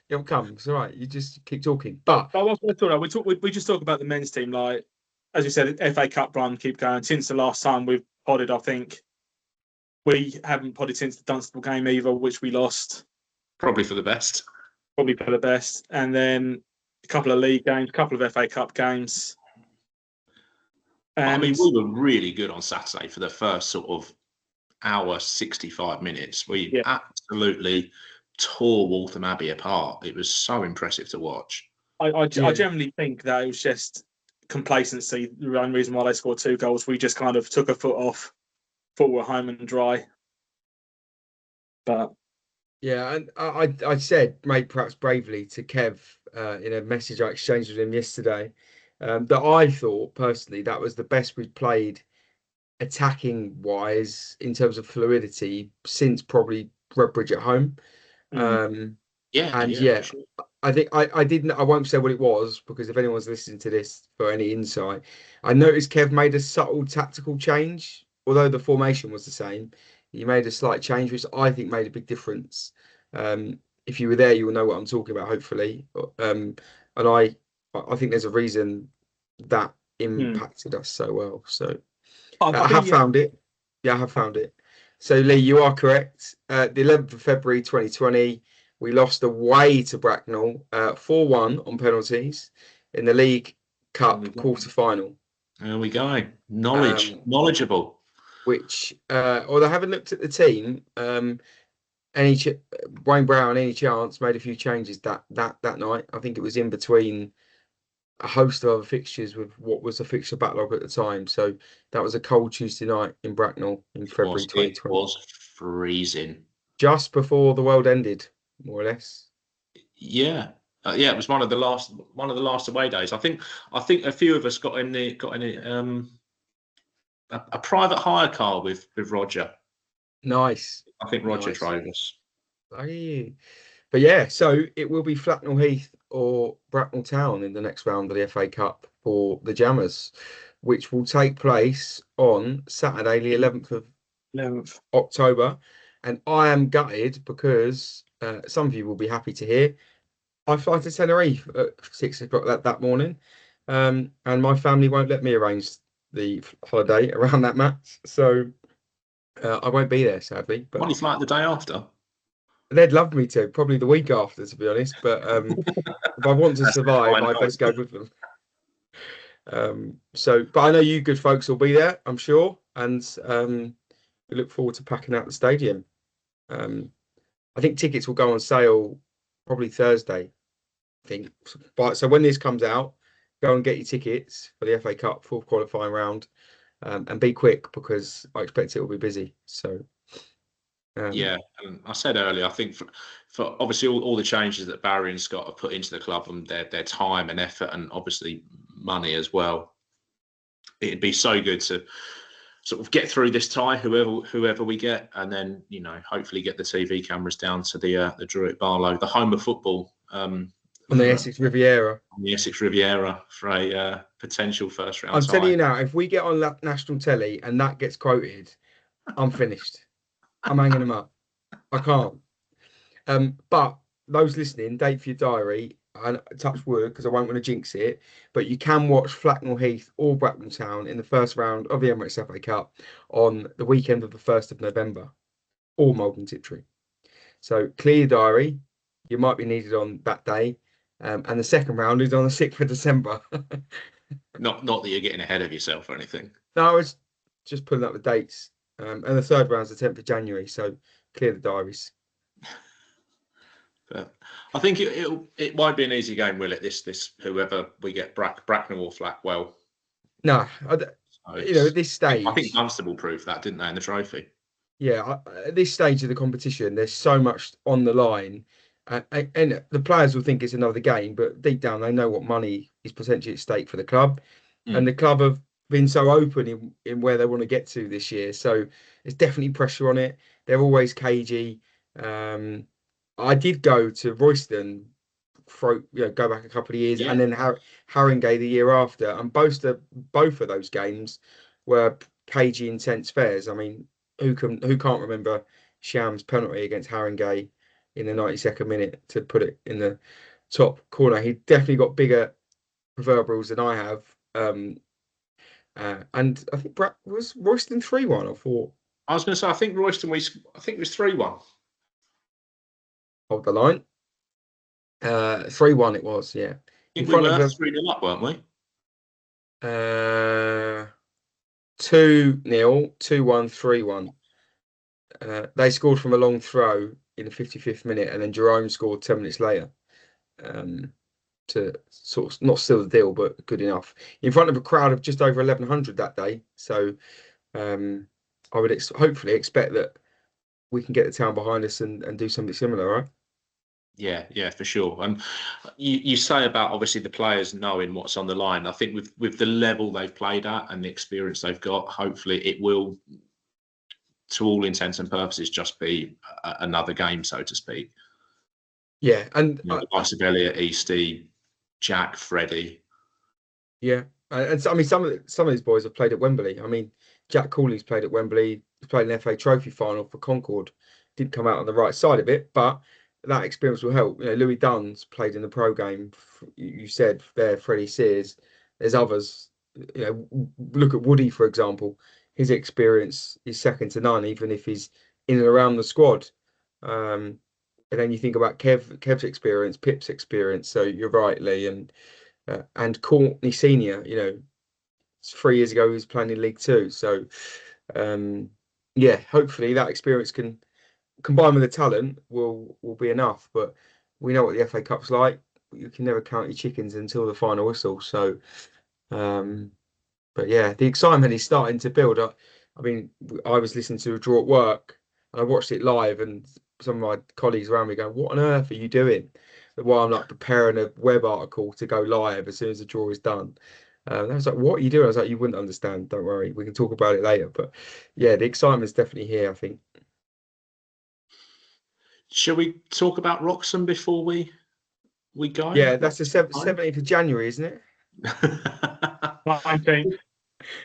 It'll come. It's all right. You just keep talking. But we just talk about the men's team. Like as you said, FA Cup run keep going. Since the last time we've podded, I think we haven't podded since the Dunstable game either, which we lost. Probably for the best. And then a couple of league games, a couple of FA Cup games. And I mean, we were really good on Saturday for the first sort of hour, 65 minutes. We absolutely tore Waltham Abbey apart. It was so impressive to watch. I generally think that it was just complacency. The only reason why they scored 2 goals, we just kind of took a foot off, thought we were home and dry. But yeah, and I said, mate, perhaps bravely to Kev in a message I exchanged with him yesterday, that I thought personally that was the best we've played attacking wise in terms of fluidity since probably Redbridge at home. Yeah, And yeah, for sure. I think I didn't. I won't say what it was because if anyone's listening to this for any insight, I noticed Kev made a subtle tactical change. Although the formation was the same, he made a slight change, which I think made a big difference. If you were there, you will know what I'm talking about, hopefully. And I think there's a reason that impacted us so well. So I have found it. Yeah, I have found it. So Lee, you are correct. The 11th of February 2020. We lost away to Bracknell 4-1 on penalties in the League Cup quarter-final. There we go. Knowledgeable. Which, although having looked at the team, Wayne Brown, any chance, made a few changes that night. I think it was in between a host of other fixtures with what was a fixture backlog at the time. So that was a cold Tuesday night in Bracknell in February 2020. It was freezing. Just before the world ended, more or less. Yeah, it was one of the last away days. I think a few of us got in a private hire car with Roger. Nice. I think Roger drove us. But yeah, so it will be Flatnell Heath or Bracknell Town in the next round of the FA Cup for the Jammers, which will take place on Saturday, the 11th of October. And I am gutted because some of you will be happy to hear I fly to Tenerife at 6 o'clock that morning, and my family won't let me arrange the holiday around that match, so I won't be there, sadly. But why don't you fly the day after? They'd love me to, probably the week after, to be honest. But if I want to survive, I best go with them. But I know you good folks will be there, I'm sure, and we look forward to packing out the stadium. I think tickets will go on sale probably Thursday, I think. But so when this comes out, go and get your tickets for the FA Cup fourth qualifying round, and be quick because I expect it will be busy. So yeah, and I said earlier, I think for obviously all the changes that Barry and Scott have put into the club and their time and effort and obviously money as well, it'd be so good to sort of get through this tie, whoever we get, and then hopefully get the TV cameras down to the Druitt Barlow, the home of football, on the Essex Riviera. On the Essex Riviera for a potential first round. I'm telling you now, if we get on national telly and that gets quoted, I'm finished. I'm hanging them up. I can't. But those listening, date for your diary, and touch wood because I won't want to jinx it, but you can watch Flatnell Heath or Bracknell Town in the first round of the Emirates FA Cup on the weekend of the 1st of November, or Malden Tiptree. So clear your diary. You might be needed on that day. And the second round is on the 6th of December. Not that you're getting ahead of yourself or anything. No, I was just pulling up the dates. And the third round is the 10th of January. So clear the diaries. But I think it won't be an easy game, will it? This whoever we get, Bracknell or Flatwell. No, at this stage, I think Dunstable proved that, didn't they, in the trophy? Yeah, at this stage of the competition, there's so much on the line, and the players will think it's another game, but deep down they know what money is potentially at stake for the club, and the club have been so open in where they want to get to this year. So there's definitely pressure on it. They're always cagey. I did go to Royston, go back a couple of years, and then Haringey the year after, and both of those games were cagey, intense fairs. I mean, who can't remember Sham's penalty against Haringey in the 92nd minute to put it in the top corner? He definitely got bigger proverbials than I have. And I think was Royston 3-1 or 4. I was going to say, I think Royston it was 3-1. Hold the line. 3-1 it was, yeah. In front of 3-0 up, weren't we? 2-0, 2-1, 3-1. They scored from a long throw in the 55th minute, and then Jerome scored 10 minutes later to sort of not seal the deal, but good enough. In front of a crowd of just over 1,100 that day. So I would hopefully expect that we can get the town behind us and do something similar, right? Yeah, for sure. And you say about obviously the players knowing what's on the line. I think with the level they've played at and the experience they've got, hopefully it will to all intents and purposes, just be another game, so to speak. Yeah, and The likes of Elliot, Eastie, Jack, Freddie. yeah, and so, I mean, some of these boys have played at Wembley. I mean, Jack Cooley's played at Wembley. He's played an FA Trophy final for Concord. Didn't come out on the right side of it, but that experience will help. You know, Louis Dunn's played in the pro game. You said there, Freddie Sears. There's others. You know, look at Woody, for example. His experience is second to none, even if he's in and around the squad. And then you think about Kev's experience, Pip's experience. So you're right, Lee, and Courtney Senior. You know, 3 years ago he was playing in League Two. So yeah, hopefully that experience can combined with the talent will be enough. But we know what the FA Cup's like. You can never count your chickens until the final whistle. So, but yeah, the excitement is starting to build up. I mean, I was listening to a draw at work and I watched it live, and some of my colleagues around me going, "What on earth are you doing?" While I'm like preparing a web article to go live as soon as the draw is done. I was like, "What are you doing?" I was like, "You wouldn't understand. Don't worry, we can talk about it later." But yeah, the excitement's definitely here, I think. Shall we talk about Wroxham before we go? Yeah, that's the 17th of January, isn't it? 19th.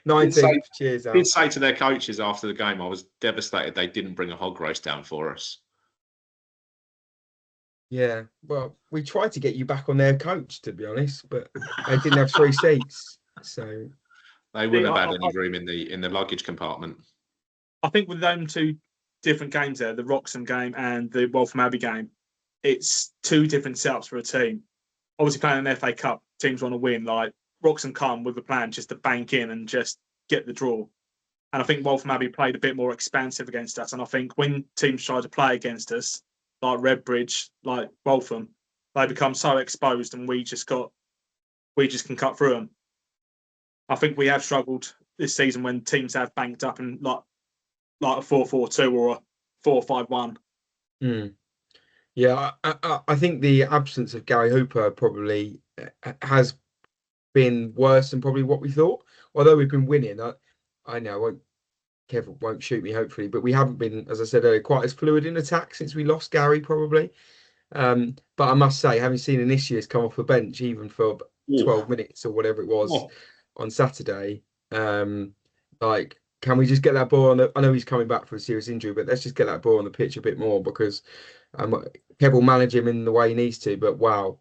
19th. Cheers, I Al. did say to their coaches after the game, I was devastated they didn't bring a hog roast down for us. Yeah, well, we tried to get you back on their coach, to be honest, but they didn't have 3 seats, so they wouldn't have had any room in the luggage compartment. I think with them 2 different games there, the Wroxham game and the Waltham Abbey game, it's 2 different setups for a team. Obviously, playing an FA Cup, teams want to win. Like Wroxham come with the plan just to bank in and just get the draw. And I think Waltham Abbey played a bit more expansive against us. And I think when teams try to play against us, like Redbridge, like Waltham, they become so exposed, and we just can cut through them. I think we have struggled this season when teams have banked up and like a 4-4-2 or a 4-5-1. Yeah, I think the absence of Gary Hooper probably has been worse than probably what we thought. Although we've been winning, I know Kevin won't shoot me, hopefully, but we haven't been, as I said earlier, quite as fluid in attack since we lost Gary, probably. But I must say, having seen Initius come off the bench even for 12 minutes or whatever it was on Saturday, like, can we just get that ball on the? I know he's coming back from a serious injury, but let's just get that ball on the pitch a bit more, because Kev will manage him in the way he needs to. But wow,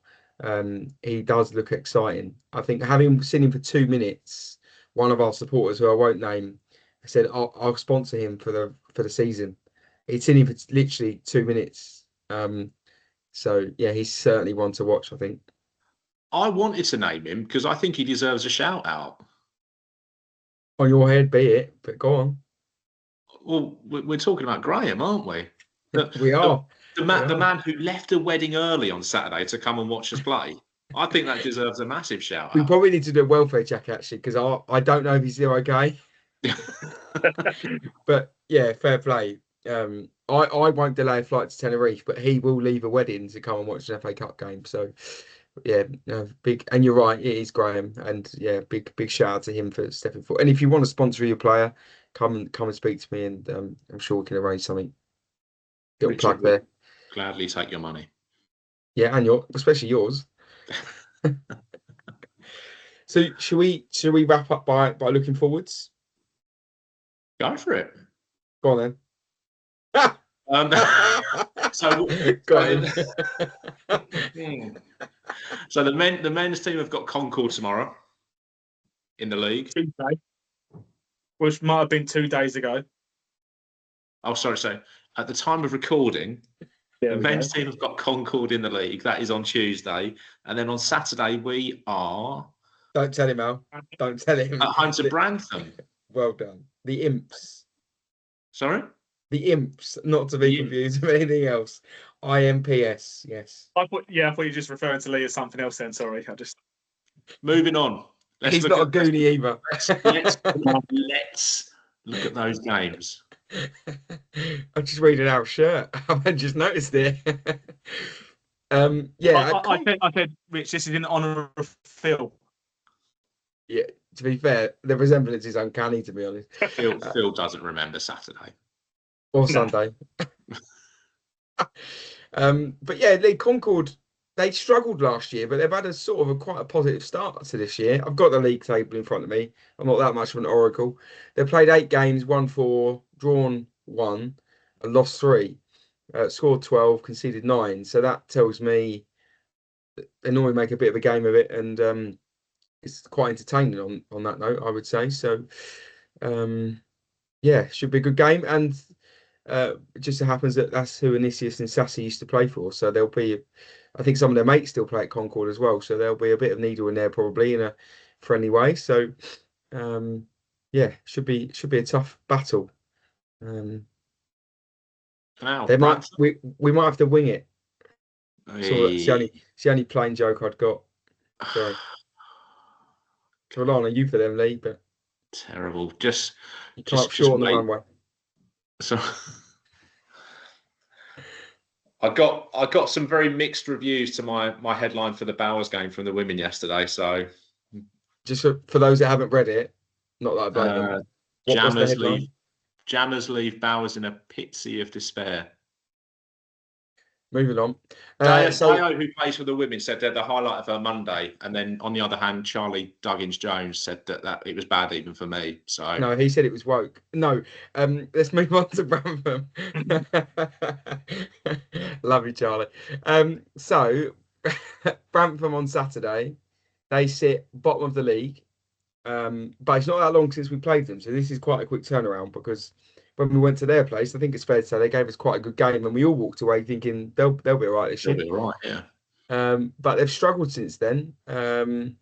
he does look exciting. I think having seen him for 2 minutes, one of our supporters, who I won't name, said, I'll sponsor him for the season. He'd seen him for literally 2 minutes. So yeah, he's certainly one to watch, I think. I wanted to name him because I think he deserves a shout out. On your head, be it, but go on. Well, we're talking about Graham, aren't we? We are. The man who left a wedding early on Saturday to come and watch us play. I think that deserves a massive shout out. We probably need to do a welfare check, actually, because I don't know if he's still okay. But yeah, fair play. I won't delay a flight to Tenerife, but he will leave a wedding to come and watch an FA Cup game. So yeah, big. And you're right, it is Graham, and yeah, big shout out to him for stepping forward. And if you want to sponsor your player, come and speak to me, and I'm sure we can arrange something. Little plug there. Gladly take your money. Yeah, and especially yours. So should we wrap up by looking forwards? Go for it. Go on then. So the men's team have got Concord tomorrow in the league. Tuesday, which might have been 2 days ago. Oh, sorry. So at the time of recording, the men's team have got Concord in the league. That is on Tuesday, and then on Saturday we are. Don't tell him, Al. Don't tell him. At home to Brantham. Well done. The Imps. Sorry? The Imps, not to be confused with anything else. IMPS, yes. I thought you were just referring to Lee as something else then. Sorry, I just... Moving on. He's not a goonie either. Let's look at those games. I'm just reading our shirt. I just noticed it. Yeah. I said, Rich, this is in honour of Phil. Yeah, to be fair, the resemblance is uncanny, to be honest. Phil doesn't remember Saturday. or No. Sunday. But yeah, Concord, they struggled last year, but they've had a sort of quite a positive start to this year. I've got the league table in front of me. I'm not that much of an oracle. They played 8 games, won 4, drawn 1, and lost 3. Scored 12, conceded 9. So that tells me they normally make a bit of a game of it, and it's quite entertaining on that note, I would say. So yeah, should be a good game. And it just so happens that that's who Anisius and Sassy used to play for. So there'll be, I think some of their mates still play at Concord as well. So there'll be a bit of needle in there probably in a friendly way. So yeah, should be a tough battle. Now, They might we might have to wing it. So it's the only plain joke I'd got. Sorry. To rely on you for them, Lee, but terrible. Just you come up short on the wait. runway. So I got some very mixed reviews to my headline for the Bowers game from the women yesterday. So just for those that haven't read it, not that I blame them. What was the headline? Jammers leave Bowers in a pit sea of despair. Moving on. Dio, who plays for the women, said they're the highlight of her Monday, and then on the other hand, Charlie Duggins-Jones said that it was bad even for me. So no, he said it was woke. No, let's move on to Brantham. Love you, Charlie. So Brantham on Saturday, they sit bottom of the league, but it's not that long since we played them, so this is quite a quick turnaround because when we went to their place, I think it's fair to say they gave us quite a good game, and we all walked away thinking they'll be all right this year. They'll be all right, yeah. But they've struggled since then, and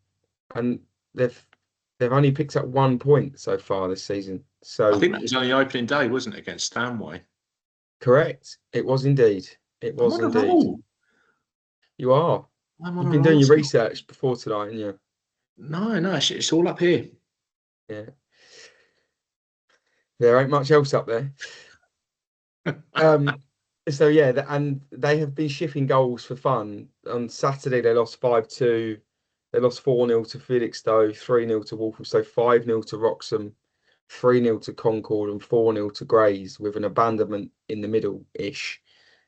they've only picked up 1 point so far this season. So I think that was only opening day, wasn't it, against Stanway? Correct. It was indeed. It was indeed. You are. You've been doing your research before tonight, haven't you? No, it's all up here. Yeah. There ain't much else up there. So yeah, and they have been shifting goals for fun. On Saturday they lost 5-2. They lost 4-0 to Felixstowe, 3-0 to Walthamstow, 5-0 to Wroxham, 3-0 to Concord, and 4-0 to Grays, with an abandonment in the middle-ish,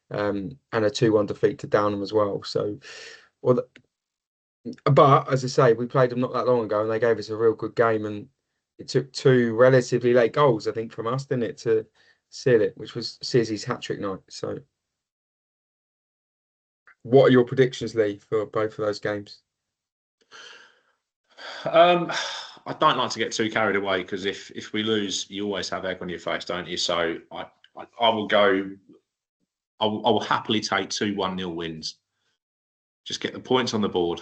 and a 2-1 defeat to Downham as well. So, but as I say, we played them not that long ago, and they gave us a real good game, and it took 2 relatively late goals, I think, from us, didn't it, to seal it, which was Sizzy's hat-trick night. So what are your predictions, Lee, for both of those games? I don't like to get too carried away because if we lose, you always have egg on your face, don't you? So I will go. I will happily take 2 1-0 wins. Just get the points on the board.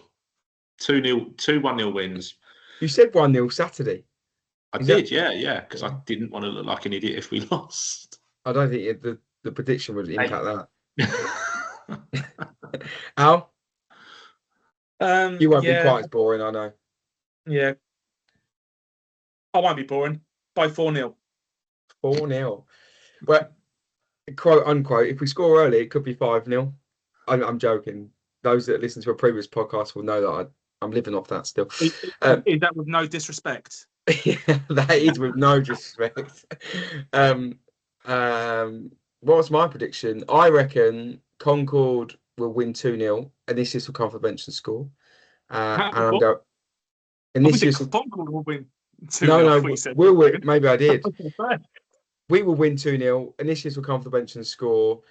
2 1-0 wins. You said 1-0 Saturday. I did, yeah, because I didn't want to look like an idiot if we lost. I don't think the prediction would impact that. Al? You won't be quite as boring, I know. Yeah. I won't be boring. By 4-0. 4-0. Well, quote unquote, if we score early, it could be 5-0. I'm joking. Those that listen to a previous podcast will know that I'm living off that still. Is that with no disrespect? Yeah, that is with no disrespect. What's my prediction? I reckon Concord will win 2-0, and this will come for bench and score. And I'm going. And this is Concord will win 2-0. No, we'll win. Maybe I did. We will win 2-0. Initiatives will come for the bench and score.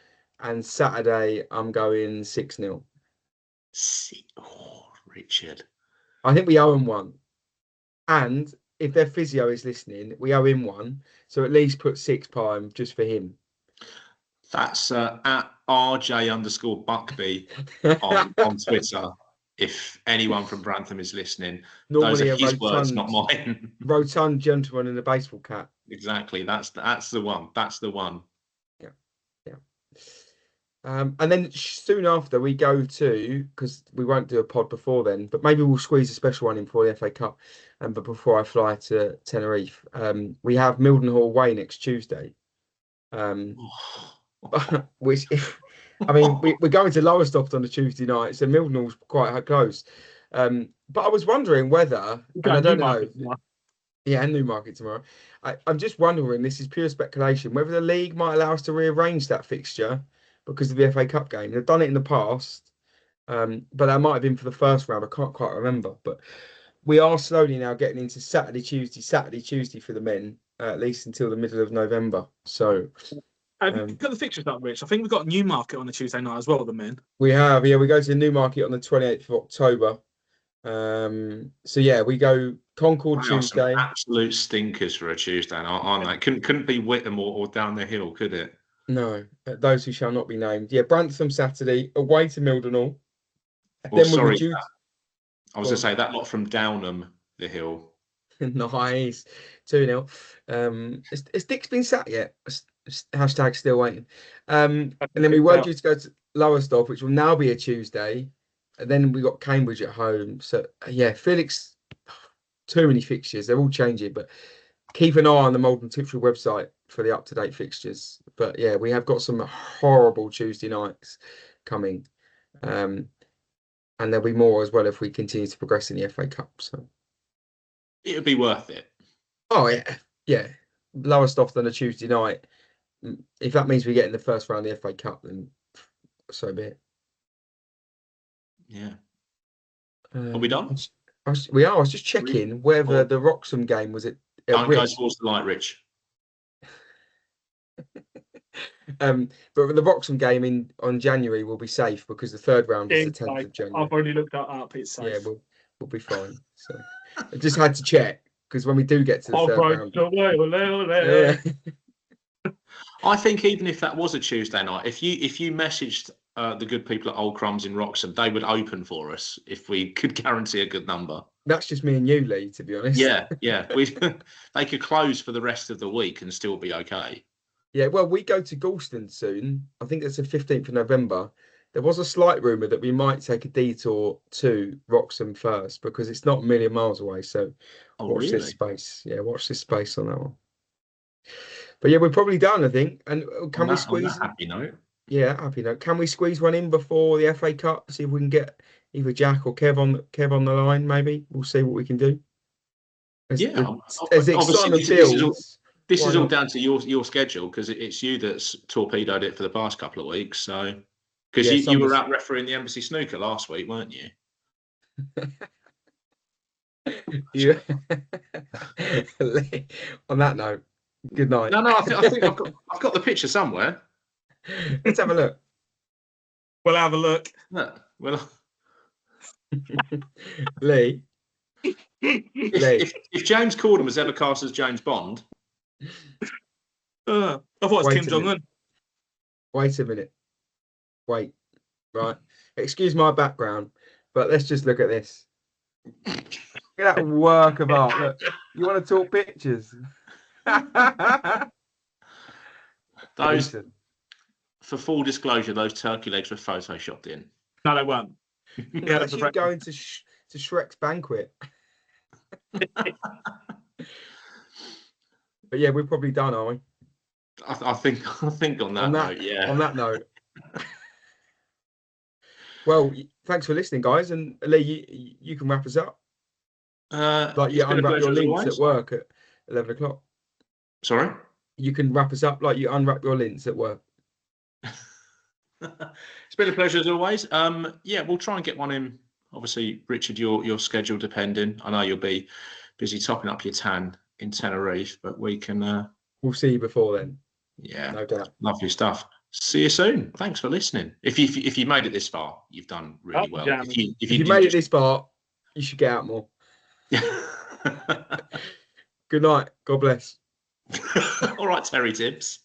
And Saturday, I'm going 6-0. Oh, Richard. I think we owe him 1. And if their physio is listening, we owe him 1. So at least put 6 prime just for him. That's at RJ_Buckby on Twitter. If anyone from Brantham is listening, normally those are his words, not mine. Rotund gentleman in a baseball cap. Exactly. That's the one. That's the one. Yeah. And then soon after we go to, because we won't do a pod before then, but maybe we'll squeeze a special one in for the FA Cup. But before I fly to Tenerife, we have Mildenhall away next Tuesday. Which, we're going to Lowestoft on a Tuesday night, so Mildenhall's quite close. But I was wondering whether, and I don't know. Yeah, and Newmarket tomorrow. I'm just wondering, this is pure speculation, whether the league might allow us to rearrange that fixture because of the FA Cup game. They've done it in the past, but that might have been for the first round. I can't quite remember. But we are slowly now getting into Saturday, Tuesday for the men, at least until the middle of November. So Have you got the fixtures up, Rich? I think we've got Newmarket on the Tuesday night as well, the men. we have, yeah, we go to Newmarket on the 28th of October. So yeah, we go Concord They are some Tuesday. absolute stinkers for a Tuesday night, aren't they? Couldn't be Whittam or down the hill, could it? No, those who shall not be named. Yeah, Brantham Saturday, away to Mildenhall. Or Then we'll sorry, be due. I was going to say that lot from Downham, the hill. Nice, 2-0. Has Dick's been sat yet? Hashtag still waiting. And then we were due to go to Lowestoft, which will now be a Tuesday. And then we got Cambridge at home. So yeah, Felix, too many fixtures. They're all changing, but keep an eye on the Malden Tiptree website for the up-to-date fixtures. But yeah, we have got some horrible Tuesday nights coming. And there'll be more as well if we continue to progress in the FA Cup. So It would be worth it. oh yeah. Lowestoft on a Tuesday night. If that means we get in the first round of the FA Cup, then so be it. Yeah. Are we done? We are. I was just checking whether the Wroxham game was at Don't go Rich. towards the light, Rich. But the Wroxham game on January will be safe because the third round is the 10th of January. I've already looked that up. It's safe. Yeah, we'll be fine. So I just had to check because when we do get to the third round, I think even if that was a Tuesday night, if you messaged the good people at Old Crumbs in Wroxham, they would open for us if we could guarantee a good number. That's just me and you, Lee, to be honest. Yeah. They could close for the rest of the week and still be okay. Yeah, well, we go to Galston soon. I think it's the 15th of November. There was a slight rumour that we might take a detour to Wroxham first because it's not a million miles away. So watch this space. Yeah, watch this space on that one. But yeah, we're probably done, I think. And can we squeeze? On that happy note. Yeah, happy note. Can we squeeze one in before the FA Cup? See if we can get either Jack or Kev on the line. Maybe we'll see what we can do. As the excitement builds. This is all down to your schedule because it's you that's torpedoed it for the past couple of weeks. So, because you were out refereeing the Embassy Snooker last week, weren't you? Yeah. On that note, good night. No, I think I've got the picture somewhere. Let's have a look. We'll have a look. No, well, Lee. If James Corden was ever cast as James Bond. I thought it was Kim Jong-un. Wait a minute. Wait. Right. Excuse my background, but let's just look at this. Look at that work of art. Look, you want to talk pictures? Those, for full disclosure, those turkey legs were photoshopped in. No, they weren't. Yeah, that's you going to Shrek's banquet. But yeah, we're probably done, are we? I think on that note, yeah. On that note. Well, thanks for listening, guys. And Lee, you can wrap us up. Like you unwrap your lints at work at 11 o'clock. Sorry? You can wrap us up like you unwrap your lints at work. It's been a pleasure as always. Yeah, we'll try and get one in. Obviously, Richard, your schedule depending. I know you'll be busy topping up your tan in Tenerife, but we can. We'll see you before then. Yeah, no doubt. Lovely stuff. See you soon. Thanks for listening. If you made it this far, you've done really well. If you made it this far, you should get out more. Good night. God bless. All right, Terry Tibbs.